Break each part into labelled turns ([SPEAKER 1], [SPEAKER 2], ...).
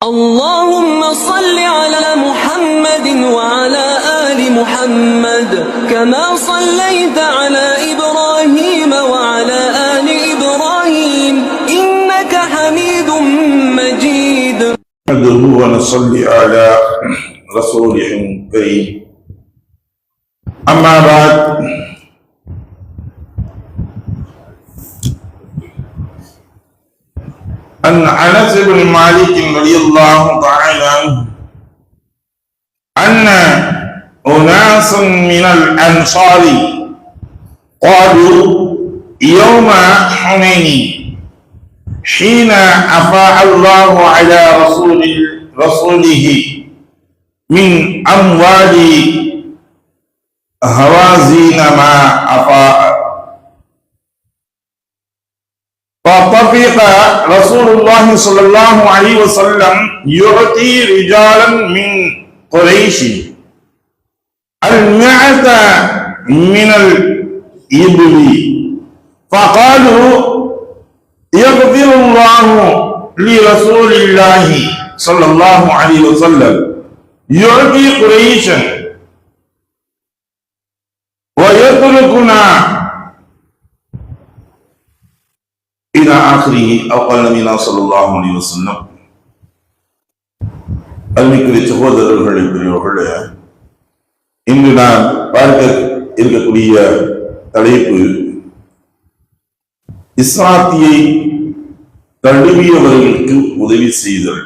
[SPEAKER 1] اللهم صل على محمد وعلى آل محمد كما صليت على إبراهيم وعلى آل إبراهيم إنك حميد مجيد.
[SPEAKER 2] نحمده ونصلي على رسوله الكريم. أما بعد، عن أنس بن مالك رضي الله تعالى عنه أن أناسا من الأنصار قالوا يوم حنين حين أفاء الله على رسوله من أموال هوازين ما أفاء، فطفق رسول الله صلى الله عليه وسلم يعطي رجالا من قريش المعة من الإبل، فقالوا يغفر الله لرسول الله صلى الله عليه وسلم يعطي قريشا ويتركنا إلى آخره أو قال نبينا صلى الله عليه وسلم. அருமைக்குரிய சகோதரர்களே, பெரியவர்களே, இன்று நான் பார்க்க இருக்கக்கூடிய தலைப்பு இஸ்லாத்தியை தழுவியவர்களுக்கு உதவி செய்தல்.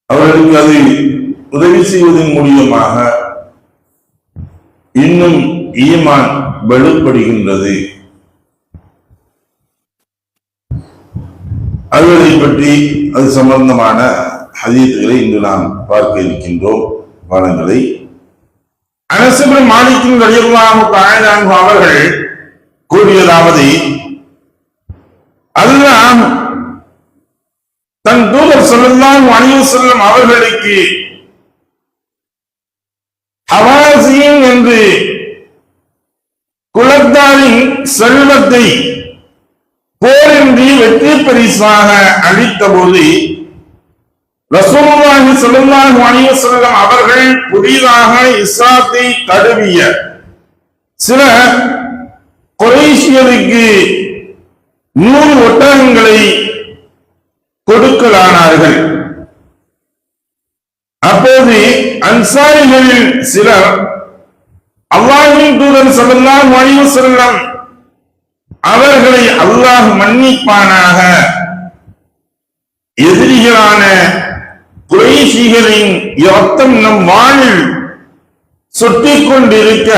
[SPEAKER 2] அவர்களுக்கு அதை உதவி செய்வதன் மூலியமாக இன்னும் ஈமான் வலுப்படுகின்றது. அவர்களை பற்றி அது சம்பந்தமான ஹதீஸ்களை இன்று நாம் பார்க்க இருக்கின்றோம். பாடங்களை அனஸ் இப்னு மாலிக் ரலியல்லாஹு தஆலா அன்ஹு அவர்கள் கூறியதாவது, அல்லாஹ் தன் தூதர் ஸல்லல்லாஹு அலைஹி வஸல்லம் அவர்களுக்கு ஹவாஸின் என்று குலத்தாரின் செல்வத்தை போரின்றி வெற்றி பரிசாக அளித்த போது ரசூலுல்லாஹி ஸல்லல்லாஹு அலைஹி வஸல்லம் அவர்கள் புதிதாக இஸ்லாத்தை தழுவிய சில குறைஷியருக்கு 100 ஒட்டகங்களை கொடுக்கலானார்கள். அப்போது அன்சாரிகளில் சிலர் அல்லாஹ்வின் தூதர் ஸல்லல்லாஹு அலைஹி வஸல்லம் அவர்களை அல்லாஹ் மன்னிப்பானாக, எதிரிகளான குறைஷிகளின் இரத்தம் நம் வானில் சொட்டிக் கொண்டிருக்க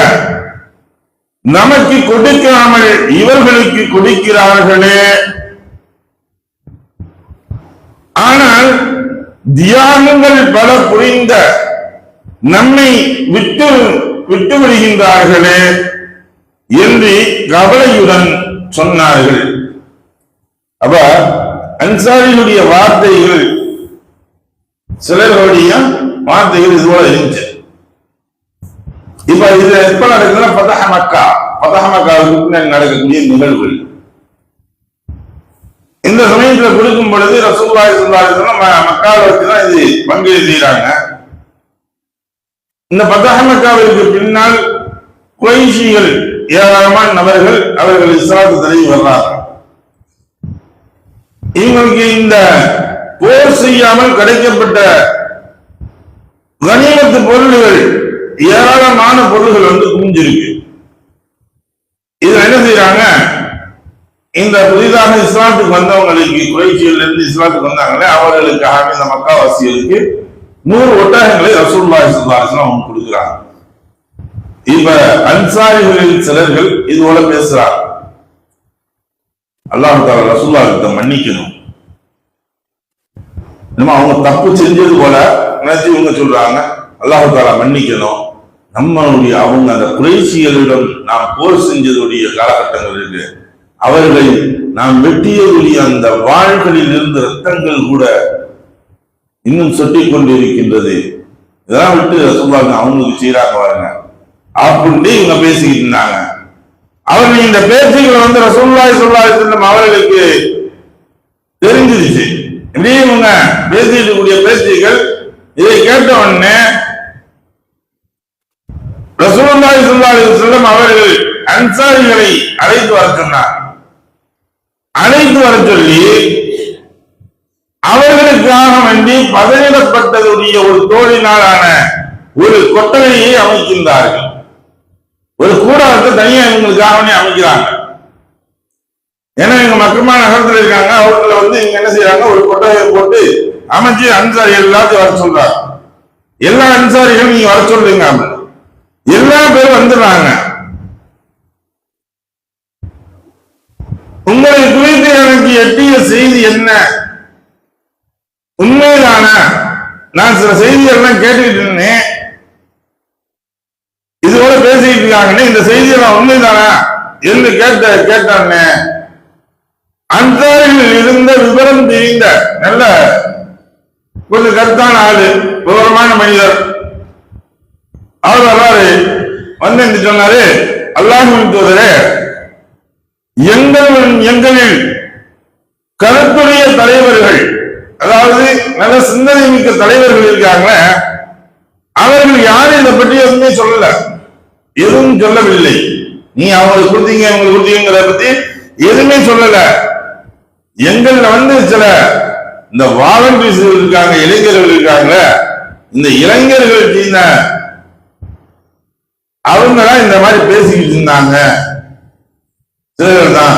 [SPEAKER 2] நமக்கு கொடுக்காமல் இவர்களுக்கு கொடுக்கிறார்களே, ஆனால் தியாகங்கள் பல புரிந்த நம்மை விட்டு விடுகின்றார்களே என்று கவலையுடன் சொன்னார்கள். அப்ப அன்சாரிகளுடைய வார்த்தைகள், சிலருடைய வார்த்தைகள் இதுபோல இருந்துச்சு. இப்ப இது எப்ப நடக்குதுன்னா ஃபதஹ் மக்காவுக்கு நடக்கக்கூடிய நிகழ்வுகள். இந்த சமயத்துல கொடுக்கும் பொழுது ரசூலுல்லாஹி ஸல்லல்லாஹு அலைஹி வஸல்லம் மக்காவை வச்சுதான் இது பங்கு செய்யறாங்க. இந்த ஃபதஹ் மக்காவிற்கு பின்னால் குறைஷிகள் ஏராளமான நபர்கள் அவர்கள் இஸ்லாத்தை தழுவி வர்றார்கள். இவங்களுக்கு இந்த போர் செய்யாமல் கிடைக்கப்பட்ட கனிமத்து பொருள்கள், ஏராளமான பொருள்கள் குமிஞ்சிருக்கு. இதுல என்ன செய்யறாங்க, இந்த புதிதாக இஸ்லாத்துக்கு வந்தவங்களுக்கு, குறைஷியில இருந்து இஸ்லாத்துக்கு வந்தாங்களே அவர்களுக்காக இந்த மக்காவாசிகளுக்கு 100 ஒட்டகங்களை ரசூலுல்லாஹி ஸல்லல்லாஹு அலைஹி வஸல்லம் கொடுக்கிறாங்க. இப்ப அன்சாரிகளில் சிலர்கள் இது போல பேசுறாங்க, அல்லாஹ் தஆலா ரசூலுல்லாஹ்வை மன்னிக்கணும், நம்ம அவங்க தப்பு செஞ்சது போல நினைச்சு இவங்க சொல்றாங்க, அல்லாஹ் தஆலா மன்னிக்கணும், நம்மளுடைய அவங்க அந்த குறைஷிகளிடம் நாம் போர் செஞ்சதுடைய காலகட்டங்கள் இருக்கு, அவர்களை நாம் வெட்டியதுடைய அந்த வாள்களில் இருந்த ரத்தங்கள் கூட இன்னும் சொட்டிக் கொண்டிருக்கின்றது. இதெல்லாம் விட்டு சொல்லுவாங்க, அவங்களுக்கு சீராக பாருங்க அப்படின்னு இவங்க பேசிக்கிட்டு இருந்தாங்க. அவர்கள் இந்த பேச்சுகளை ரசூலுல்லாஹி ஸல்லல்லாஹு அலைஹி வஸல்லம் அவர்களுக்கு தெரிஞ்சிருச்சு. இப்படி இவங்க பேசிட்டு கூடிய பேச்சுகள் இதை கேட்ட உடனே ரசூலுல்லாஹி ஸல்லல்லாஹு அலைஹி வஸல்லம் அவர்கள் அன்சாரிகளை அழைத்து வர சொன்னார். அழைத்து வர சொல்லி அவர்களுக்காக வேண்டி பதனிடப்பட்டதுடைய ஒரு தோழினாலான ஒரு கொட்டகையை அமைக்கின்றார்கள். ஒரு கூடாரத்தை தனியா இவங்களுக்காக வேண்டி அமைக்கிறாங்க. ஏன்னா இவங்க மக்கமான நகரத்தில் இருக்காங்க. அவர்களை இங்க என்ன செய்யறாங்க, ஒரு கொட்டகையை போட்டு அமைச்சு அன்சாரிகள் எல்லாத்தையும் வர சொல்றாங்க. எல்லா அன்சாரிகளும் நீங்க வர சொல்லுங்க. எல்லா பேரும் வந்துடுறாங்க. உங்களை குறித்து எனக்கு எட்டிய செய்தி என்ன, உண்மைதான? நான் சில செய்திகள் கேட்டுக்கிட்டு இருந்தேன், இதுபோல பேசிக்கிட்டு இருக்காங்கன்னு, இந்த செய்தியெல்லாம் உண்மைதானா என்று கேட்டானே. அன்சாரிகள் இருந்த விவரம் தெரிந்த நல்ல கொஞ்சம் கருத்தான ஆளு, விவரமான மனிதர். அவர் வர்றாரு, வந்து சொன்னாரு, அல்லாஹ்வின் தூதரே, எங்களில் கருத்துடைய தலைவர்கள், அதாவது நல்ல சிந்தனை மிக்க தலைவர்கள் இருக்காங்க, அவர்கள் யாரும் இதை பற்றி எதுவுமே சொல்லல, எதுவும் சொல்லவில்லை. நீ அவங்களுக்கு கொடுத்தீங்கிறத பத்தி எதுவுமே சொல்லல. எங்கள்ல சில இந்த வாலண்டியர்ஸ் இருக்காங்க, இளைஞர்கள் இருக்காங்க, இந்த இளைஞர்கள் செய்த அவங்கதான் இந்த மாதிரி பேசிக்கிட்டு இருந்தாங்க. சிலர்கள் தான்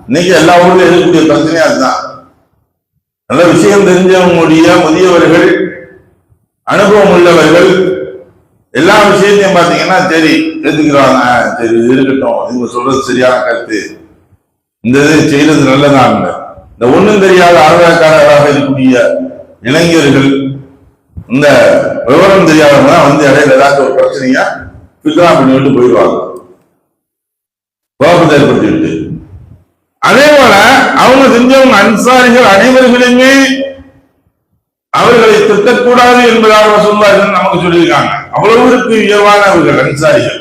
[SPEAKER 2] இன்னைக்கு எல்லா ஊர்ல இருக்கக்கூடிய பிரச்சனையா அதுதான். நல்ல விஷயம் தெரிஞ்சவங்களுடைய முதியவர்கள், அனுபவம் உள்ளவர்கள் எல்லா விஷயத்தையும் பாத்தீங்கன்னா சரி எடுத்துக்கிறாங்க, சரி இருக்கட்டும், இவங்க சொல்றது சரியான கருத்து, இந்த இது செய்யறது நல்லதான். இந்த ஒண்ணும் தெரியாத ஆர்வக்காரராக இருக்கக்கூடிய இளைஞர்கள், இந்த விவரம் தெரியாதவங்க தான் இடையில ஏதாச்சும் ஒரு பிரச்சனையா பித்ரா பண்ணிவிட்டு போயிடுவாங்க, கோபத்தை ஏற்படுத்திவிட்டு. அதே போல அவங்க செஞ்சவங்க அன்சாரிகள் அனைவர்களுமே அவர்களை திட்டக்கூடாது என்பதாக சொல்வார்கள் நமக்கு சொல்லியிருக்காங்க. அவ்வளவுக்கு உயர்வானவர்கள் அன்சாரிகள்.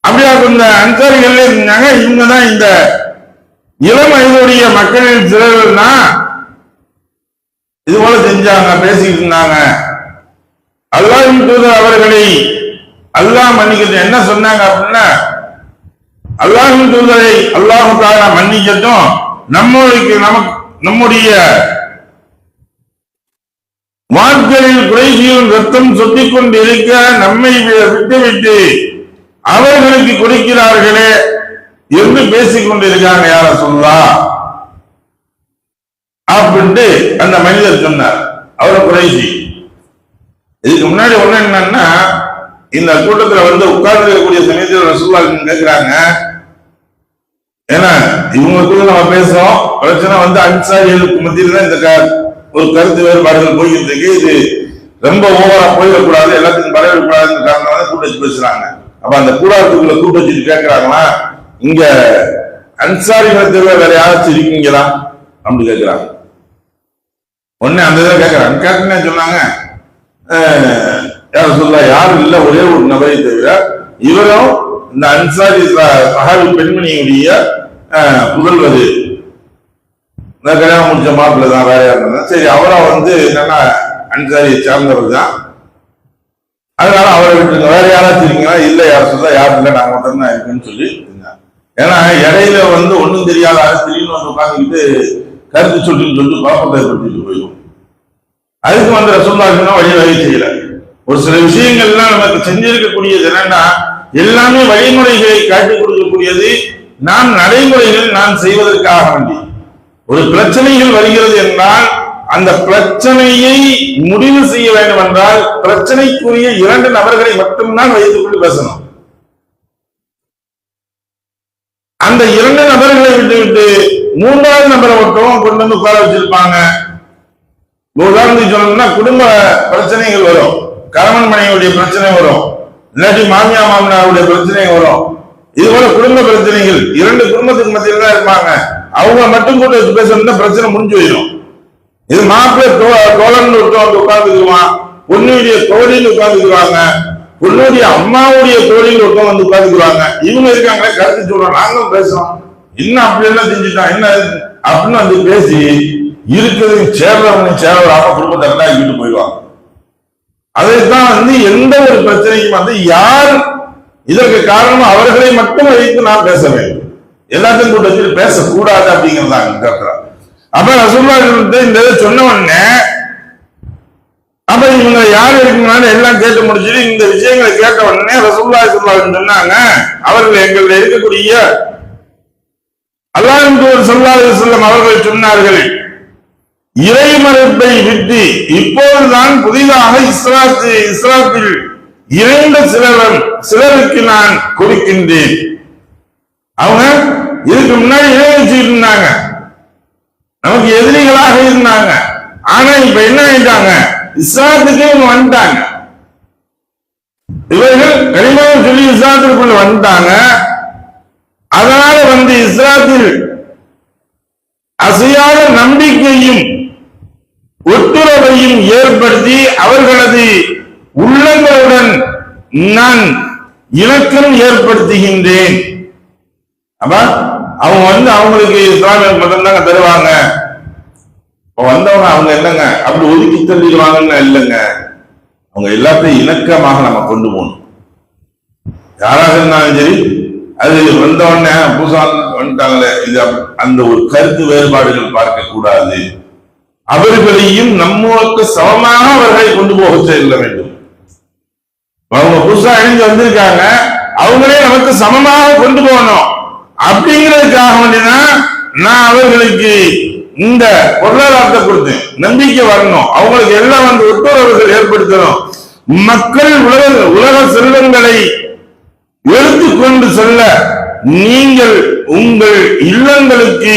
[SPEAKER 2] அப்படியா இந்த அன்சாரிகள் இருந்தாங்க. இவங்கதான் இந்த இளம் வயதுடைய மக்களின் சிலர்கள்னா இது போல செஞ்சாங்க, பேசிக்கிட்டு இருந்தாங்க. அல்லாஹ்வின் தூதர் அவர்களை அல்லாஹ் மன்னிக்கட்டும் என்ன சொன்னாங்க அப்படின்னா, அல்லாஹ்வின் தூதரை அல்லாஹ் தஆலா மன்னிக்கட்டும், நம்முடைய வாட்களில் குறைசியும் ரத்தம் சொட்டிக் கொண்டு இருக்க நம்மை விட்டுவிட்டு அவர்களுக்கு கொடுக்கிறார்களே என்று பேசிக் கொண்டிருக்காங்க. யார சொல்லா அப்படின்ட்டு அந்த மனிதர் சொன்னார். அவரை குறைசி. இதுக்கு முன்னாடி ஒண்ணு என்னன்னா, இந்த கூட்டத்துல உட்கார்ந்து இருக்கக்கூடிய சமயத்தில் ரசூலுல்லாஹ் கேட்கிறாங்க, ஏன்னா இவங்களுக்குள்ள நம்ம பேசுறோம், பிரச்சனை அன்சாரிகளுக்கு மத்தியில் தான் இந்த ஒரு கருத்து வேறுபாடுகள் போய்கிட்டு இருக்கு. இது ரொம்ப ஓவரா போயிடக்கூடாது, எல்லாத்துக்கும் பரவிடக்கூடாதுன்னு காரணம் கூட்ட வச்சு பேசுறாங்க. அப்ப அந்த கூடாரத்துக்குள்ள கூட்ட வச்சுட்டு கேட்கிறாங்களா, இங்க அன்சாரிகளை தவிர வேற யாராச்சும் இருக்கீங்களா அப்படி கேட்கிறாங்க. ஒன்னு அந்த இதை கேட்கிறாங்க. கேட்கன்னு சொன்னாங்க, யார சொல்ல யாரும் இல்ல, ஒரே ஒரு நபரை தவிர இவரும் இந்த அன்சாரி சஹாபி பெண்மணியுடைய புதல்வது, கல்யாணம் முடிச்ச மாப்பிள்ள தான், வேற யாருன்னா சரி, அவரும் என்னன்னா அன்சாரியை சார்ந்தவர் தான், அதனால அவரை விட்டுருங்க, வேற யாராச்சும் இருக்கீங்களா? இல்ல, யார சொல்ல யாரும் இல்லை, நாங்க மட்டும் தான் இருக்குன்னு சொல்லி. ஏன்னா இடையில ஒண்ணும் தெரியாத திடீர்னு உட்காந்துக்கிட்டு கருத்து சொல்லிட்டு குழப்பத்தை ஏற்படுத்திட்டு போயிடும். அதுக்கு ரசூலுல்லாஹ் வழிவகை செய்யல. ஒரு சில விஷயங்கள்லாம் நமக்கு செஞ்சிருக்கக்கூடியது என்னன்னா, எல்லாமே வழிமுறைகளை காட்டிக் கொடுக்கக்கூடியது. நாம் நடைமுறைகள் நான் செய்வதற்காக வேண்டி ஒரு பிரச்சனைகள் வருகிறது என்றால் அந்த பிரச்சனையை முடிவு செய்ய வேண்டும் என்றால் பிரச்சனைக்குரிய 2 நபர்களை மட்டும்தான் வைத்துக் கொண்டு பேசணும். அந்த 2 நபர்களை விட்டு 3வது நபரை மட்டும் கொண்டு உட்கார வச்சிருப்பாங்க. உதாரணத்துக்கு சொல்லணும்னா, குடும்ப பிரச்சனைகள் வரும், கணவன் மனைவியுடைய பிரச்சனை வரும், இல்லாட்டி மாமியா மாமனாருடைய பிரச்சனை வரும். இது போல குடும்ப பிரச்சனைகள் 2 குடும்பத்துக்கு மத்தியில் தான் இருப்பாங்க. அவங்க மட்டும் கூட வச்சு பேசணும்னா பிரச்சனை முடிஞ்சு போயிடும். இது மாப்பிள்ளை தோழன் உட்கார்ந்துக்குவான், பொண்ணுடைய தோழின்னு உட்கார்ந்துக்குவாங்க, பொண்ணுடைய அம்மாவுடைய தோழின்னு ஒருத்தவங்க உட்கார்ந்துக்குவாங்க. இவங்க இருக்காங்களே கருத்து சொல்றோம், நாங்களும் பேசுறோம், என்ன அப்படி எல்லாம் செஞ்சுட்டான் என்ன அப்படின்னு பேசி இருக்கிறதையும் சேர்வராம குடும்பத்தை ரெண்டாக்கிட்டு போயிடுவாங்க. அதைத்தான் எந்த ஒரு பிரச்சனைக்கும் யார் இதற்கு காரணம் அவர்களை மட்டும் வைத்து நாம் பேச வேண்டும், எல்லாத்தையும் கூட வச்சுட்டு பேசக்கூடாது அப்படிங்கிறதா. அப்ப ரசூலுல்லாஹி இந்த இதை சொன்ன உடனே அப்ப இவங்க யார் இருக்குனாலும் எல்லாம் கேட்டு முடிச்சுட்டு இந்த விஷயங்களை கேட்ட உடனே ரசூலுல்லாஹி சொன்னாங்க, அவர்கள் எங்களில் இருக்கக்கூடிய அல்லாஹ்வின் தூதர் ஸல்லல்லாஹு அலைஹி வஸல்லம் அவர்கள் சொன்னார்கள், இறைமறுப்பை விட்டு இப்போதுதான் புதிதாக இஸ்லாத்தில் இணைந்த சிலருக்கு நான் கொடுக்கின்றேன். அவங்க இதுக்கு முன்னாடி இணை வச்சுட்டு இருந்தாங்க, நமக்கு எதிரிகளாக இருந்தாங்க. ஆனா இப்ப என்ன ஆயிட்டாங்க, இஸ்லாத்துக்கு இவங்க வந்துட்டாங்க. இவர்கள் கலிமாவை சொல்லி இஸ்லாத்திற்குள்ள வந்துட்டாங்க. அதனால இஸ்லாத்தில் அசையாத நம்பிக்கையும் ஒத்துறவையும் ஏற்படுத்தி அவர்களது உள்ளங்களுடன் நான் இணக்கம் ஏற்படுத்துகின்றேன். அப்ப அவங்க அவங்களுக்கு இஸ்லாமிய மதம் தாங்க தருவாங்க. வந்தவங்க அவங்க என்னங்க அப்படி ஒதுக்கி தள்ளிடுவாங்கன்னு இல்லைங்க, அவங்க எல்லாத்தையும் இணக்கமாக நம்ம கொண்டு போகணும். யாராக இருந்தாலும் சரி, அது வந்தவொடனே புதுசா வந்துட்டாங்களே இது அந்த ஒரு கருத்து வேறுபாடுகள் பார்க்க கூடாது. அவர்களையும் நம்மளுக்கு சமமாக அவர்களை கொண்டு போக செல்ல வேண்டும். அவங்க புதுசா இணைந்து வந்திருக்காங்க, அவங்களே நமக்கு சமமாக கொண்டு போகணும். அப்படிங்கிறதுக்காக வேண்டிதான் நான் அவர்களுக்கு இந்த பொருளாதாரத்தை கொடுத்து நம்பிக்கை வரணும், அவங்களுக்கு எல்லாம் ஒட்டுறவுகள் ஏற்படுத்தணும். மக்கள் உலக செல்வங்களை எடுத்துக்கொண்டு செல்ல நீங்கள் உங்கள் இல்லங்களுக்கு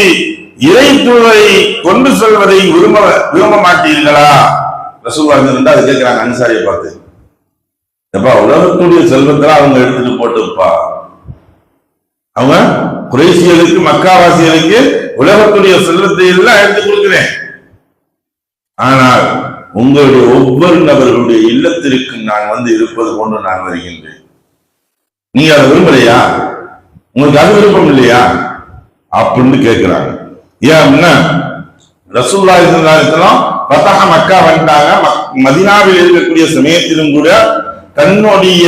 [SPEAKER 2] இறை தூதரை கொண்டு செல்வதை விரும்ப மாட்டீர்களா? ரசூலுல்லாஹி அது கேட்கிறாங்க அன்சாரியை பார்த்து. எப்பா உலகத்துடைய செல்வத்தை அவங்க எடுத்துட்டு போட்டுப்பா, அவங்க குறைசியலுக்கு மக்காவாசிகளுக்கு உலகத்துடைய செல்வத்தை எல்லாம் எடுத்து கொடுக்கிறேன், ஆனால் உங்களுடைய ஒவ்வொரு நபர்களுடைய இல்லத்திற்கு நான் இருப்பது போன்று நான் வருகின்றேன். நீங்க அதை விரும்பலையா? உங்களுக்கு அது விருப்பம் இல்லையா அப்படின்னு கேட்கிறாங்க. ஏன் அப்படின்னா ரசூலுல்லாஹி ஸல்லல்லாஹு அலைஹி வஸல்லம் ஃபதஹ மக்கா வந்துட்டாங்க. மதீனாவில் இருக்கக்கூடிய சமயத்திலும் கூட தன்னுடைய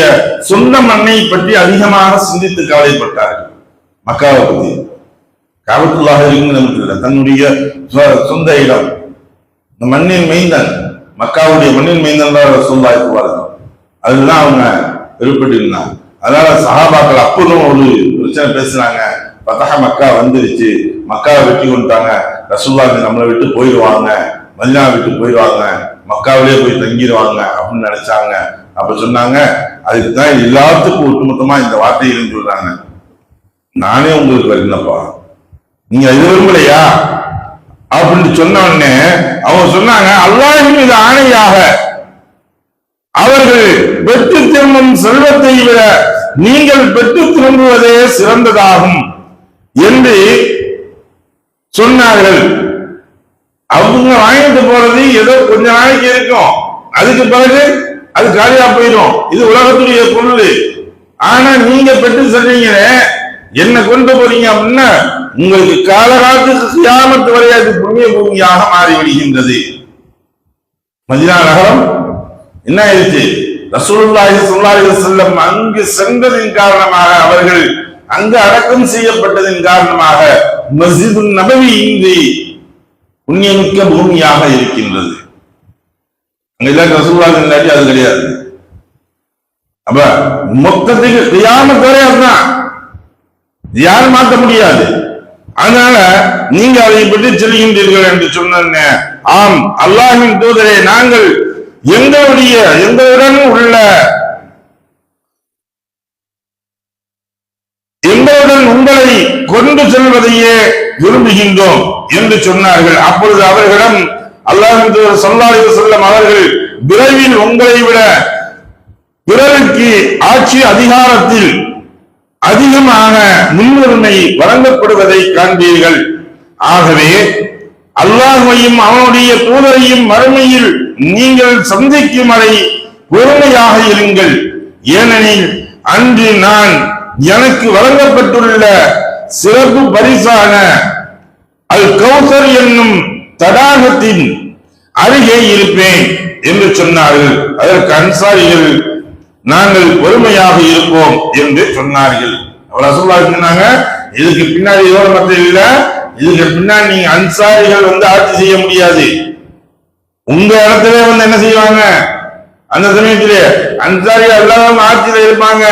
[SPEAKER 2] சொந்த மண்ணை பற்றி அதிகமாக சிந்தித்து கவலைப்பட்டார்கள். மக்காவை பத்தி காபத்துல்லாஹ் இருக்குன்னு நமக்கு இல்லை, தன்னுடைய சொந்த இடம், இந்த மண்ணின் மைந்தன், மக்காவுடைய மண்ணின் மைந்தன் தான் ரசூலுல்லாஹி ஸல்லல்லாஹு அலைஹி வஸல்லம். அதுதான் அவங்க விருப்பப்பட்டு இருந்தாங்க. அதனால சஹாபாக்கள் அப்போதும் ஒரு பிரச்சனை பேசுறாங்க, ஃபதஹ மக்கா வந்துருச்சு, மக்காவை வெற்றி கொண்டுட்டாங்க, ரசூலுல்லாஹி நம்மளை விட்டு போயிடுவாங்க, மதீனா விட்டு போயிடுவாங்க, மக்காவிலே போய் தங்கிடுவாங்க அப்படின்னு நினைச்சாங்க. அப்ப சொன்னாங்க, அதுக்கு தான் எல்லாத்துக்கும் ஒட்டுமொத்தமா இந்த வார்த்தைகள் சொல்றாங்க, நானே உங்களுக்கு வரலப்பா, நீங்க இது விரும்பலையா அப்படின்னு சொன்ன உடனே அவங்க சொன்னாங்க, அல்லாஹ்வின் மீது ஆணையாக அவர்கள் பெற்று திரும்பும் செல்வத்தை விட நீங்கள் பெற்று திரும்புவதே சிறந்ததாகும் என்று சொன்னார்கள். அவங்க வாங்கிட்டு போறது ஏதோ கொஞ்ச நாளைக்கு இருக்கும், அதுக்கு பிறகு அது காலியா போயிடும், இது உலகத்துடைய பொருள். ஆனா நீங்க பெற்று செல்றீங்களே, என்ன கொண்டு போறீங்க அப்படின்னா உங்களுக்கு காலகாலத்துக்கு கியாமத் வரை அது புண்ணிய பூமியாக மாறிவிடுகின்றது. மதீனா நகரம் என்ன ஆயிடுச்சு, ரசூலுல்லாஹி ஸல்லல்லாஹு அலைஹி வஸல்லம் அங்கு சென்றதின் காரணமாக, அவர்கள் அங்கு அடக்கம் செய்யப்பட்டதின் காரணமாக மஸ்ஜிதுன் நபவி இன்றி புண்ணியமிக்க பூமியாக இருக்கின்றது. அங்க இல்ல ரசூலுல்லாஹி இல்லாட்டி அது கிடையாது. அப்ப மொத்தத்துக்கு கியாமத் வரை அதுதான், யாரும் மாற்ற முடியாது. அதனால நீங்க அதை பற்றி சொல்கின்றீர்கள் என்று சொன்ன, ஆம் அல்லாஹ்வின் தூதரே, நாங்கள் எங்களுடன் உங்களை கொண்டு செல்வதையே விரும்புகின்றோம் என்று சொன்னார்கள். அப்பொழுது அவர்களிடம் அல்லாஹ்வின் தூதர் ஸல்லல்லாஹு அலைஹி வஸல்லம் அவர்கள், விரைவில் உங்களை விட பிறருக்கு ஆட்சி அதிகாரத்தில் அதிகமாக முன்னுரிமை வழங்கப்படுவதை காண்பீர்கள். ஆகவே அல்லாஹ்வையும் அவனுடைய தூதரையும் மறுமையில் நீங்கள் சந்திக்கும் வரை பொறுமையாக இருங்கள். ஏனெனில் அன்று நான் எனக்கு வழங்கப்பட்டுள்ள சிறப்பு பரிசான அல் கௌசர் என்னும் தடாகத்தின் அருகே இருப்பேன் என்று சொன்னார்கள். அதற்கு அன்சாரிகள் நாங்கள் பொறுமையாக இருப்போம் என்று சொன்னார்கள். ரசூலுல்லாஹ் சொன்னாங்க, இதுக்கு பின்னாடி இதோட மட்டும் இல்ல, இதுக்கு பின்னாடி நீங்க அன்சாரிகள் ஆட்சி செய்ய முடியாது. உங்க இடத்துல என்ன செய்வாங்க, அந்த சமயத்திலே அன்சாரிகள் எல்லாரும் ஆட்சியில இருப்பாங்க.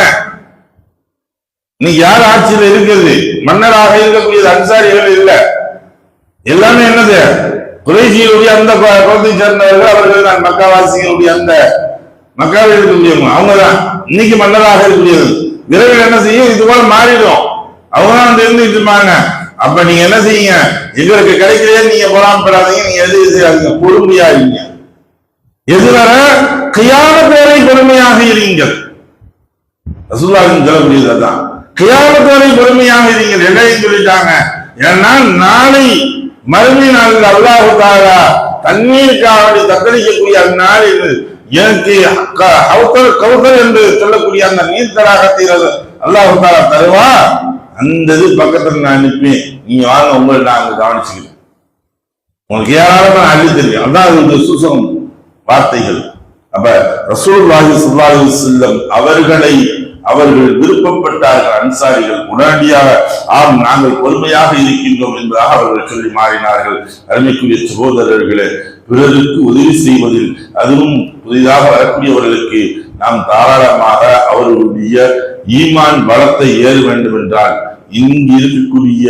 [SPEAKER 2] நீங்க யார் ஆட்சியில இருக்கிறது? மன்னராக இருக்கக்கூடியது அன்சாரிகள் இல்ல, எல்லாமே என்னது குறைஷிகளுடைய அந்த குலத்தை சேர்ந்தவர்கள். அவர்கள் தான் மக்காவாசிகளுடைய அந்த மக்காவில் இருக்கக்கூடியவங்க, அவங்கதான் இன்னைக்கு மன்னராக இருக்கக்கூடியது. விரைவில் என்ன செய்யும், இது போல மாறிடும். அவங்கதான் இருந்துட்டு இருப்பாங்க. அப்ப நீங்க என்ன செய்யுங்க, எங்களுக்கு கிடைக்கிறதே நீங்க பொறாமப்படாதீங்க, நீங்க எது செய்யாதீங்க, பொறுமையா இருங்க. எதுவரை கியாமத் வரை பொறுமையாக இருங்கள். ரசூலுல்லாஹ் சொல்லக்கூடியது அதான், கியாமத் வரை பொறுமையாக இருங்கள். என்னையும் சொல்லிட்டாங்க. ஏன்னா நாளை மறுமை நாளில் அல்லாஹ் தஆலா தண்ணீருக்காக தத்தளிக்கக்கூடிய அந்நாளில் எனக்கு கௌசர் என்று சொல்லக்கூடிய அந்த நீர் தடாகத்தை அல்லாஹ் தஆலா தருவா. அந்த இது பக்கத்துல நான் அனுப்பேன், நீங்க வாங்க, உங்களை நான் அங்க கவனிச்சுக்கிறேன், உங்களுக்கு ஏராளமான அள்ளி தெரியும். அதான் அது சுசம் வார்த்தைகள். அப்ப ரசூலுல்லாஹி ஸல்லல்லாஹு அலைஹி வஸல்லம் அவர்கள் விருப்பப்பட்டார்கள். அன்சாரிகள் உடனடியாக ஆம் நாங்கள் பொறுமையாக இருக்கின்றோம் என்பதாக அவர்கள் சொல்லி மாறினார்கள். அருமைக்குரிய சகோதரர்களே, பிறருக்கு உதவி செய்வதில், அதுவும் புதிதாக வரக்கூடியவர்களுக்கு நாம் தாராளமாக அவர்களுடைய ஈமான் பலத்தை ஏற வேண்டும் என்றால் இங்கு இருக்கக்கூடிய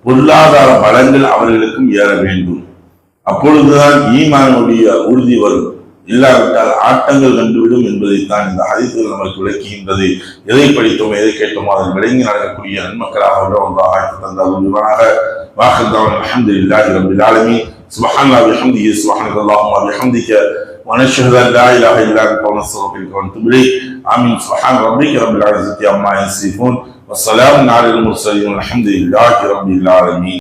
[SPEAKER 2] பொருளாதார பலங்கள் அவர்களுக்கும் ஏற வேண்டும். அப்பொழுதுதான் ஈமானுடைய உறுதி வரும். இல்லாவிட்டால் ஆட்டங்கள் கண்டுவிடும் என்பதைத்தான் இந்த ஹதீஸ்கள் நமக்கு விளக்குகின்றது. எதை படித்தோம், எதை கேட்டோமோ அதன் விளங்கி நடக்கக்கூடிய நன்மக்களாக ஆக்கி தந்தார். அல்ஹம்துலில்லாஹி ரப்பில் ஆலமீன். சுப்ஹானல்லாஹி வ பிஹம்திஹி, சுப்ஹானல்லாஹி வ பிஹம்திஹி, ونشهد ان لا اله الا انت ونستغفرك ونتوب اليك. امين. سبحان ربك رب العزه عما يصفون، والسلام على المرسلين، والحمد لله رب العالمين.